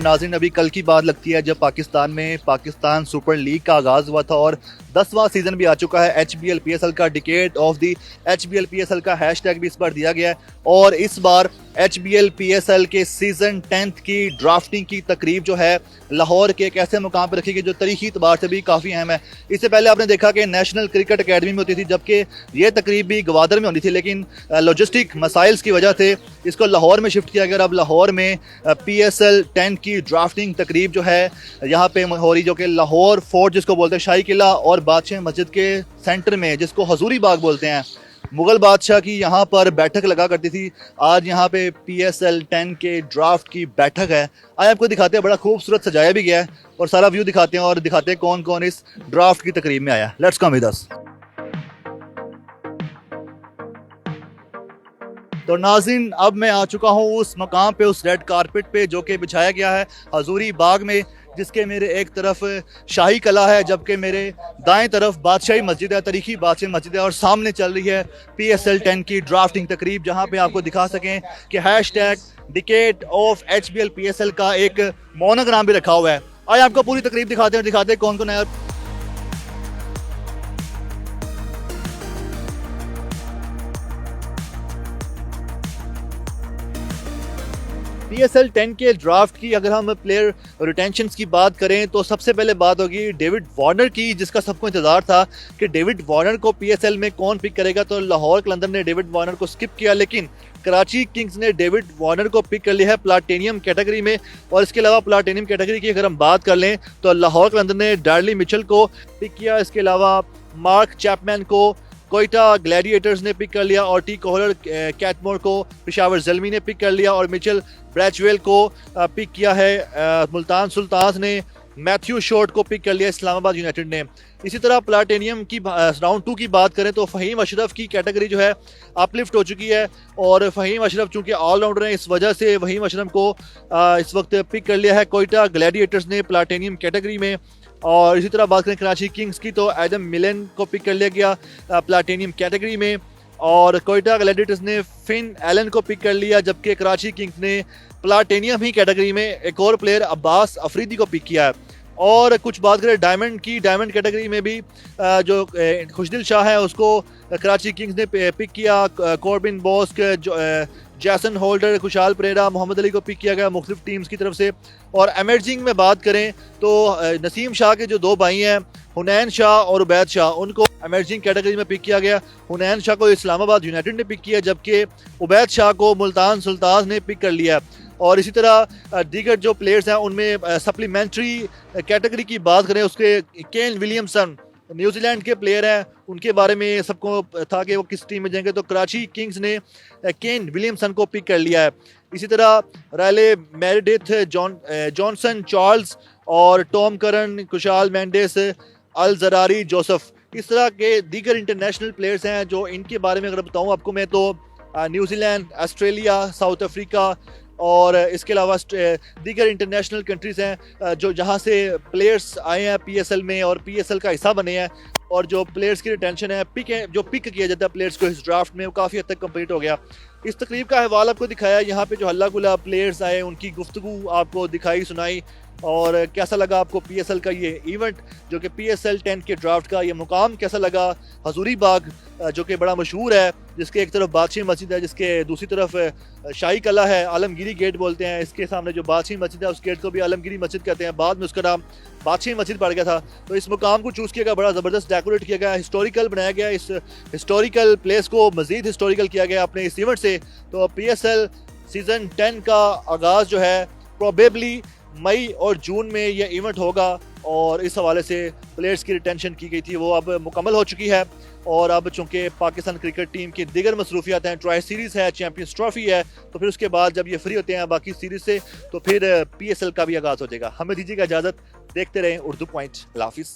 नाज़रीन अभी कल की बात लगती है जब पाकिस्तान में पाकिस्तान सुपर लीग का आगाज़ हुआ था और 10वां सीज़न भी आ चुका है। HBL PSL का decade of the HBL PSL का हैशटैग भी इस बार दिया गया है और इस बार HBL PSL के सीज़न 10th की ड्राफ्टिंग की तकरीब जो है लाहौर के एक ऐसे मुकाम पर रखी गई जो तारीखी एतबार से भी काफ़ी अहम है। इससे पहले आपने देखा कि नेशनल क्रिकेट अकेडमी में होती थी जबकि ये तकरीब भी गवादर में होनी थी, लेकिन लॉजिस्टिक मसाइल्स की वजह से इसको लाहौर में शिफ्ट किया गया। अब लाहौर में PSL 10 की ड्राफ्टिंग तकरीब जो है यहाँ पे हो रही, जो कि लाहौर फोर्ट जिसको बोलते हैं, शाही किला और बादशाह मस्जिद के सेंटर में, जिसको हजूरी बाग बोलते हैं, मुगल बादशाह की यहाँ पर बैठक लगा करती थी। आज यहाँ पे PSL 10 के ड्राफ्ट की बैठक है। आज आपको दिखाते हैं, बड़ा खूबसूरत सजाया भी गया है और सारा व्यू दिखाते हैं और दिखाते हैं कौन कौन इस ड्राफ्ट की तकरीब में आया। Let's come with us. तो नाज़रीन अब मैं आ चुका हूँ उस मकाम पे, उस रेड कारपेट पे जो कि बिछाया गया है हजूरी बाग में, जिसके मेरे एक तरफ शाही कला है जबकि मेरे दाएं तरफ बादशाही मस्जिद है, तारीखी बादशाही मस्जिद है और सामने चल रही है PSL 10 की ड्राफ्टिंग तकरीब, जहां पे आपको दिखा सकें कि hashtag decade of HBL PSL का एक मोनोग्राम भी रखा हुआ है। आज आपको पूरी तकरीब दिखाते हैं कौन कौन है। PSL 10 के ड्राफ्ट की अगर हम प्लेयर रिटेंशंस की बात करें तो सबसे पहले बात होगी डेविड वार्नर की, जिसका सबको इंतजार था कि डेविड वार्नर को PSL में कौन पिक करेगा। तो लाहौर कलंदर ने डेविड वार्नर को स्किप किया, लेकिन कराची किंग्स ने डेविड वार्नर को पिक कर लिया है प्लाटिनियम कैटेगरी में। और इसके अलावा प्लाटिनियम कैटेगरी की अगर हम बात कर लें तो लाहौर कलंदर ने डैडली मिचेल को पिक किया। इसके अलावा मार्क चैपमैन को कोयटा ग्लैडिएटर्स ने पिक कर लिया और टी कोहलर कैटमोर को पेशावर ज़ल्मी ने पिक कर लिया और मिचेल ब्रैचवेल को पिक किया है मुल्तान सुल्तान्स ने। मैथ्यू शॉर्ट को पिक कर लिया इस्लामाबाद यूनाइटेड ने। इसी तरह प्लाटिनियम की राउंड 2 की बात करें तो फ़हीम अशरफ की कैटेगरी जो है अपलिफ्ट हो चुकी है और फ़हीम अशरफ चूंकि ऑलराउंडर हैं, इस वजह से फ़हीम अशरफ को इस वक्त पिक कर लिया है कोयटा ग्लैडिएटर्स ने प्लाटिनियम कैटेगरी में। और इसी तरह बात करें कराची किंग्स की तो एडम मिलन को पिक कर लिया गया प्लाटिनियम कैटेगरी में और कोयटा ग्लैडिएटर्स ने फिन एलन को पिक कर लिया, जबकि कराची किंग्स ने प्लाटिनियम ही कैटेगरी में एक और प्लेयर अब्बास अफरीदी को पिक किया है। और कुछ बात करें डायमंड की, डायमंड कैटेगरी में भी जो खुशदिल शाह है उसको कराची किंग्स ने पिक किया। कॉर्बिन बॉस्क, जैसन होल्डर, खुशहाल परेरा, मोहम्मद अली को पिक किया गया मुख्तलिफ टीम्स की तरफ से। और एमर्जिंग में बात करें तो नसीम शाह के जो दो भाई हैं हुनैन शाह और उबैद शाह, उनको एमर्जिंग कैटेगरी में पिक किया गया। हुनैन शाह को इस्लामाबाद यूनाइटेड ने पिक किया जबकि उबैद शाह को मुल्तान सुल्तान्स ने पिक कर लिया। और इसी तरह दीगर जो प्लेयर्स हैं उनमें सप्लीमेंट्री कैटेगरी की बात करें उसके केन विलियमसन न्यूजीलैंड के प्लेयर हैं, उनके बारे में सबको था कि वो किस टीम में जाएंगे, तो कराची किंग्स ने केन विलियमसन को पिक कर लिया है। इसी तरह रायले मेरिडिथ, जॉनसन चार्ल्स और टॉम करन, खुशहाल मेंडेस, अल जरारी जोसेफ, इस तरह के दीगर इंटरनेशनल प्लेयर्स हैं जो इनके बारे में अगर बताऊं आपको मैं तो न्यूजीलैंड, ऑस्ट्रेलिया, साउथ अफ्रीका और इसके अलावा दीगर इंटरनेशनल कंट्रीज़ हैं जो जहां से प्लेयर्स आए हैं PSL में और PSL का हिस्सा बने हैं। और जो प्लेयर्स की रिटेंशन है, जो पिक किया जाता है प्लेयर्स को इस ड्राफ्ट में, वो काफ़ी हद तक कंप्लीट हो गया। इस तकरीब का अहवाल आपको दिखाया, यहाँ पे जो हल्ला गुल्ला प्लेयर्स आए उनकी गुफ्तगू आपको दिखाई सुनाई। और कैसा लगा आपको PSL का ये इवेंट जो कि PSL 10 के ड्राफ्ट का ये मुकाम कैसा लगा। हजूरी बाग जो कि बड़ा मशहूर है, जिसके एक तरफ बादशाही मस्जिद है, जिसके दूसरी तरफ शाही कला है, आलमगिरी गेट बोलते हैं। इसके सामने जो बादशाही मस्जिद है उस गेट को भी आलमगिरी मस्जिद कहते हैं, बाद में उसका नाम बादशाही मस्जिद पड़ गया था। तो इस मुकाम को चूज़ किया गया, बड़ा ज़बरदस्त डेकोरेट किया गया, हिस्टोरिकल बनाया गया। इस हिस्टोरिकल प्लेस को मज़ीद हिस्टोरिकल किया गया अपने इस इवेंट से। तो PSL सीज़न 10 का आगाज़ जो है प्रोबेबली मई और जून में यह इवेंट होगा और इस हवाले से प्लेयर्स की रिटेंशन की गई थी वो अब मुकम्मल हो चुकी है। और अब चूंकि पाकिस्तान क्रिकेट टीम की दीगर मसरूफियात हैं, ट्राई सीरीज़ है, चैम्पियंस ट्रॉफी है, तो फिर उसके बाद जब ये फ्री होते हैं बाकी सीरीज़ से तो फिर PSL का भी आगाज़ हो जाएगा। हमें दीजिएगा इजाज़त, देखते रहें उर्दू पॉइंट। अल्लाह हाफिज़।